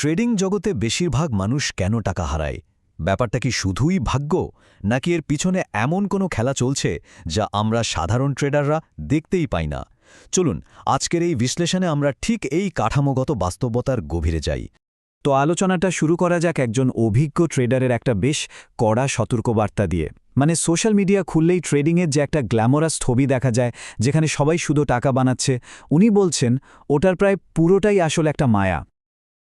Trading জগতে বেশিরভাগ মানুষ কেন টাকা হারায়? ব্যাপারটা কি শুধুই ভাগ্য, নাকি এর পিছনে এমন কোনো খেলা চলছে যা আমরা সাধারণ ট্রেডাররা দেখতেই পাই না? চলুন আজকের এই বিশ্লেষণে আমরা ঠিক এই কাঠামোগত বাস্তবতার গভীরে যাই। তো আলোচনাটা শুরু করা যাক একজন অভিজ্ঞ ট্রেডারের একটা বেশ কড়া সতর্কবার্তা দিয়ে। মানে সোশ্যাল মিডিয়া খুললেই ট্রেডিংয়ের যে একটা গ্ল্যামারাস ছবি দেখা যায়, যেখানে সবাই শুধু টাকা বানাচ্ছে, উনি বলছেন ওটার প্রায় পুরোটাই আসলে একটা মায়া।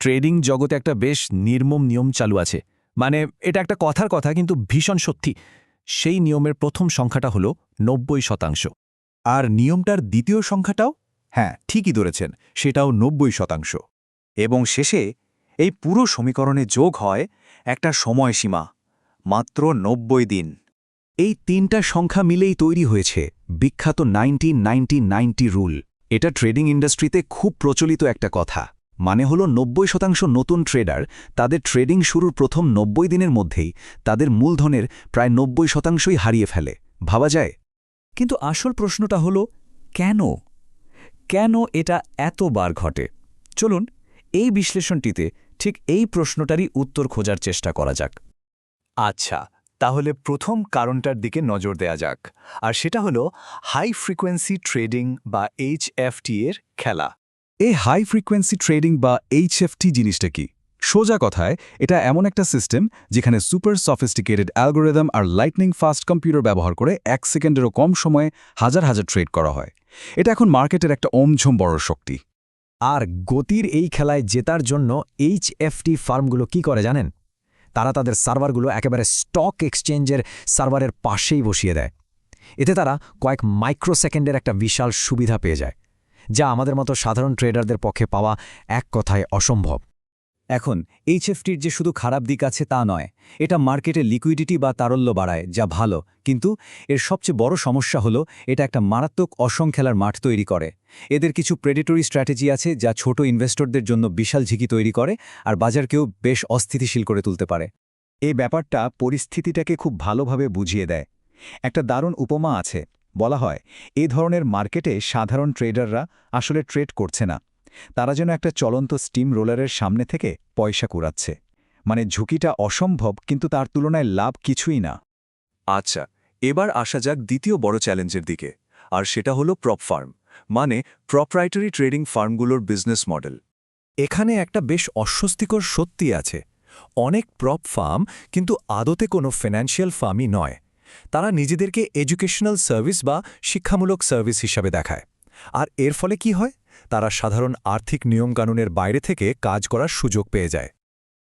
ট্রেডিং জগতে একটা বেশ নির্মম নিয়ম চালু আছে। মানে এটা একটা কথার কথা, কিন্তু ভীষণ সত্যি। সেই নিয়মের প্রথম সংখ্যাটা হলো ৯০%। আর নিয়মটার দ্বিতীয় সংখ্যাটাও, হ্যাঁ ঠিকই ধরেছেন, সেটাও ৯০%। এবং শেষে এই পুরো সমীকরণে যোগ হয় একটা সময়সীমা, মাত্র ৯০ দিন। এই তিনটা সংখ্যা মিলেই তৈরি হয়েছে বিখ্যাত 90-90-90 রুল। এটা ট্রেডিং ইন্ডাস্ট্রিতে খুব প্রচলিত একটা কথা। মানে হলো ৯০% নতুন ট্রেডার তাদের ট্রেডিং শুরুর প্রথম ৯০ দিনের মধ্যেই তাদের মূলধনের প্রায় ৯০%ই হারিয়ে ফেলে। ভাবা যায়? কিন্তু আসল প্রশ্নটা হলো কেন? কেন এটা এতবার ঘটে? চলুন এই বিশ্লেষণটিতে ঠিক এই প্রশ্নটারই উত্তর খোঁজার চেষ্টা করা যাক। আচ্ছা, তাহলে প্রথম কারণটার দিকে নজর দেয়া যাক, আর সেটা হলো হাই ফ্রিকোয়েন্সি ট্রেডিং বা HFT এর খেলা। এই হাই ফ্রিকোয়েন্সি ট্রেডিং বা এইচএফটি জিনিসটা কি? সোজা কথায় এটা এমন একটা সিস্টেম যেখানে সুপার সফিস্টিকেটেড অ্যালগোরিদম আর লাইটনিং ফাস্ট কম্পিউটার ব্যবহার করে ১ সেকেন্ডেরও কম সময়ে হাজার হাজার ট্রেড করা হয়। এটা এখন মার্কেটের একটা ওমঝম বড় শক্তি। আর গতির এই খেলায় জেতার জন্য এইচএফটি ফার্মগুলো কি করে জানেন? তারা তাদের সার্ভারগুলো একেবারে স্টক এক্সচেঞ্জের সার্ভারের পাশেই বসিয়ে দেয়। এতে তারা কয়েক মাইক্রোসেকেন্ডের একটা বিশাল সুবিধা পেয়ে যায়, যা আমাদের মতো সাধারণ ট্রেডারদের পক্ষে পাওয়া এক কথায় অসম্ভব। এখন এইচএফটির যে শুধু খারাপ দিক আছে তা নয়, এটা মার্কেটে লিকুইডিটি বা তারল্য বাড়ায়, যা ভালো। কিন্তু এর সবচেয়ে বড় সমস্যা হলো এটা একটা মারাত্মক অসম খেলার মাঠ তৈরি করে। এদের কিছু প্রেডেটরি স্ট্র্যাটেজি আছে যা ছোট ইনভেস্টরদের জন্য বিশাল ঝুঁকি তৈরি করে আর বাজারকেও বেশ অস্থিতিশীল করে তুলতে পারে। এই ব্যাপারটা পরিস্থিতিটাকে খুব ভালোভাবে বুঝিয়ে দেয়। একটা দারুণ উপমা আছে। বলা হয় এ ধরনের মার্কেটে সাধারণ ট্রেডাররা আসলে ট্রেড করছে না, তারা যেন একটা চলন্ত স্টিম রোলারের সামনে থেকে পয়সা কুড়াচ্ছে। মানে ঝুঁকিটা অসম্ভব, কিন্তু তার তুলনায় লাভ কিছুই না। আচ্ছা, এবার আসা যাক দ্বিতীয় বড় চ্যালেঞ্জের দিকে, আর সেটা হলো প্রপ ফার্ম, মানে প্রপ্রাইটারি ট্রেডিং ফার্মগুলোর বিজনেস মডেল। এখানে একটা বেশ অস্বস্তিকর সত্যি আছে। অনেক প্রপ ফার্ম কিন্তু আদতে কোনো ফিনান্সিয়াল ফার্মই নয়। তারা নিজেদেরকে এডুকেশনাল সার্ভিস বা শিক্ষামূলক সার্ভিস হিসাবে দেখায়। আর এর ফলে কি হয়? তারা সাধারণ আর্থিক নিয়মকানুনের বাইরে থেকে কাজ করার সুযোগ পেয়ে যায়।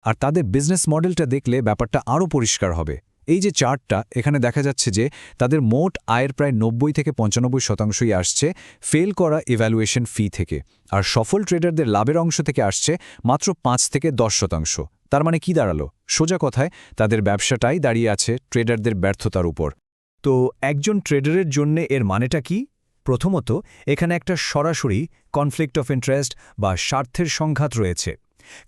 আর তাদের বিজনেস মডেলটা দেখলে ব্যাপারটা আরও পরিষ্কার হবে। এই যে চার্টটা, এখানে দেখা যাচ্ছে যে তাদের মোট আয়ের প্রায় ৯০-৯৫% আসছে ফেল করা ইভ্যালুয়েশন ফি থেকে, আর সফল ট্রেডারদের লাভের অংশ থেকে আসছে মাত্র ৫-১০%। তার মানে কি দাঁড়ালো? সোজা কথায় তাদের ব্যবসাটাই দাঁড়িয়ে আছে ট্রেডারদের ব্যর্থতার উপর। তো একজন ট্রেডারের জন্য এর মানেটা কি? প্রথমত, এখানে একটা সরাসরি কনফ্লিক্ট অফ ইন্টারেস্ট বা স্বার্থের সংঘাত রয়েছে।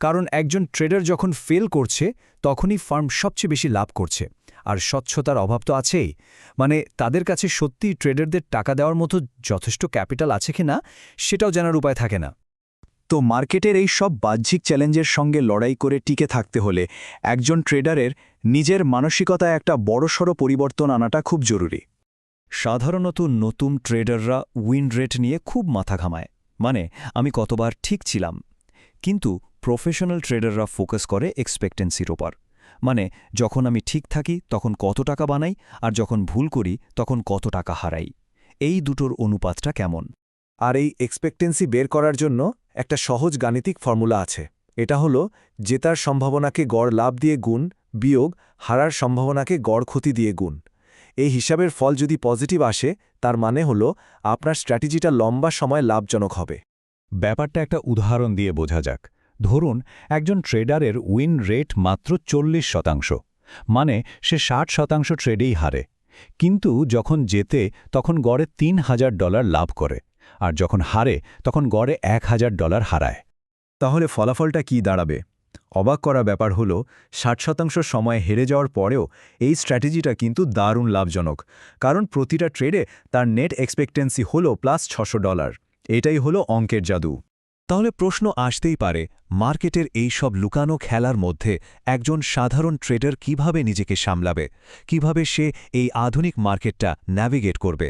কারণ একজন ট্রেডার যখন ফেল করছে, তখনই ফার্ম সবচেয়ে বেশি লাভ করছে। আর স্বচ্ছতার অভাব তো আছেই। মানে তাদের কাছে সত্যিই ট্রেডারদের টাকা দেওয়ার মতো যথেষ্ট ক্যাপিটাল আছে কিনা সেটাও জানার উপায় থাকে না। তো মার্কেটের এই সব বাহ্যিক চ্যালেঞ্জের সঙ্গে লড়াই করে টিকে থাকতে হলে একজন ট্রেডারের নিজের মানসিকতায় একটা বড়সড় পরিবর্তন আনাটা খুব জরুরি। সাধারণত নতুন ট্রেডাররা উইন রেট নিয়ে খুব মাথা ঘামায়, মানে আমি কতবার ঠিক ছিলাম। কিন্তু প্রফেশনাল ট্রেডাররা ফোকাস করে এক্সপেক্টেন্সির ওপর। মানে যখন আমি ঠিক থাকি তখন কত টাকা বানাই, আর যখন ভুল করি তখন কত টাকা হারাই। এই দুটোর অনুপাতটা কেমন? আর এই এক্সপেক্টেন্সি বের করার জন্য একটা সহজ গাণিতিক ফর্মুলা আছে। এটা হলো জেতার সম্ভাবনাকে গড় লাভ দিয়ে গুণ বিয়োগ হারার সম্ভাবনাকে গড় ক্ষতি দিয়ে গুণ। এই হিসাবের ফল যদি পজিটিভ আসে, তার মানে হলো আপনার স্ট্র্যাটেজিটা লম্বা সময় লাভজনক হবে। ব্যাপারটা একটা উদাহরণ দিয়ে বোঝা যাক। ধরুন একজন ট্রেডারের উইন রেট মাত্র ৪০%, মানে সে ৬০% ট্রেডেই হারে। কিন্তু যখন জেতে তখন গড়ে $৩,০০০ লাভ করে, আর যখন হারে তখন গড়ে $১,০০০ হারায়। তাহলে ফলাফলটা কি দাঁড়াবে? অবাক করা ব্যাপার হলো ৬০% সময় হেরে যাওয়ার পরেও এই স্ট্র্যাটেজিটা কিন্তু দারুণ লাভজনক, কারণ প্রতিটা ট্রেডে তার নেট এক্সপেক্টেন্সি হলো +৬০০ $। এটাই হলো অঙ্কের জাদু। তাহলে প্রশ্ন আসতেই পারে, মার্কেটের এই সব লুকানো খেলার মধ্যে একজন সাধারণ ট্রেডার কিভাবে নিজেকে সামলাবে, কিভাবে সে এই আধুনিক মার্কেটটা ন্যাভিগেট করবে?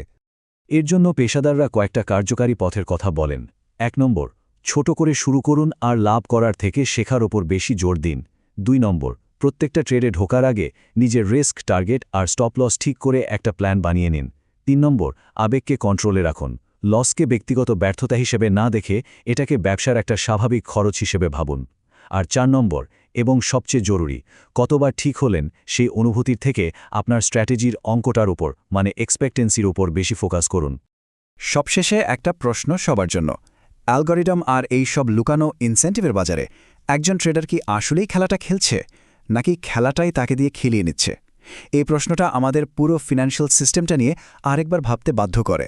এর জন্য পেশাদাররা কয়েকটা কার্যকারী পথের কথা বলেন। 1 নম্বর, ছোট করে শুরু করুন আর লাভ করার থেকে শেখার ওপর বেশি জোর দিন। 2 নম্বর, প্রত্যেকটা ট্রেডে ঢোকার আগে নিজের রিস্ক, টার্গেট আর স্টপ লস ঠিক করে একটা প্ল্যান বানিয়ে নিন। 3 নম্বর, আবেগকে কন্ট্রোলে রাখুন। লসকে ব্যক্তিগত ব্যর্থতা হিসেবে না দেখে এটাকে ব্যবসার একটা স্বাভাবিক খরচ হিসেবে ভাবুন। আর 4 নম্বর, এবং সবচেয়ে জরুরি, কতবার ঠিক হলেন সেই অনুভূতির থেকে আপনার স্ট্র্যাটেজির অঙ্কটার উপর মানে এক্সপেক্টেন্সির উপর বেশি ফোকাস করুন। সবশেষে একটা প্রশ্ন সবার জন্য। অ্যালগরিদম আর এই সব লুকানো ইনসেন্টিভের বাজারে একজন ট্রেডার কি আসলেই খেলাটা খেলছে, নাকি খেলাটাই তাকে দিয়ে খেলিয়ে নিচ্ছে? এই প্রশ্নটা আমাদের পুরো ফিনান্সিয়াল সিস্টেমটা নিয়ে আরেকবার ভাবতে বাধ্য করে।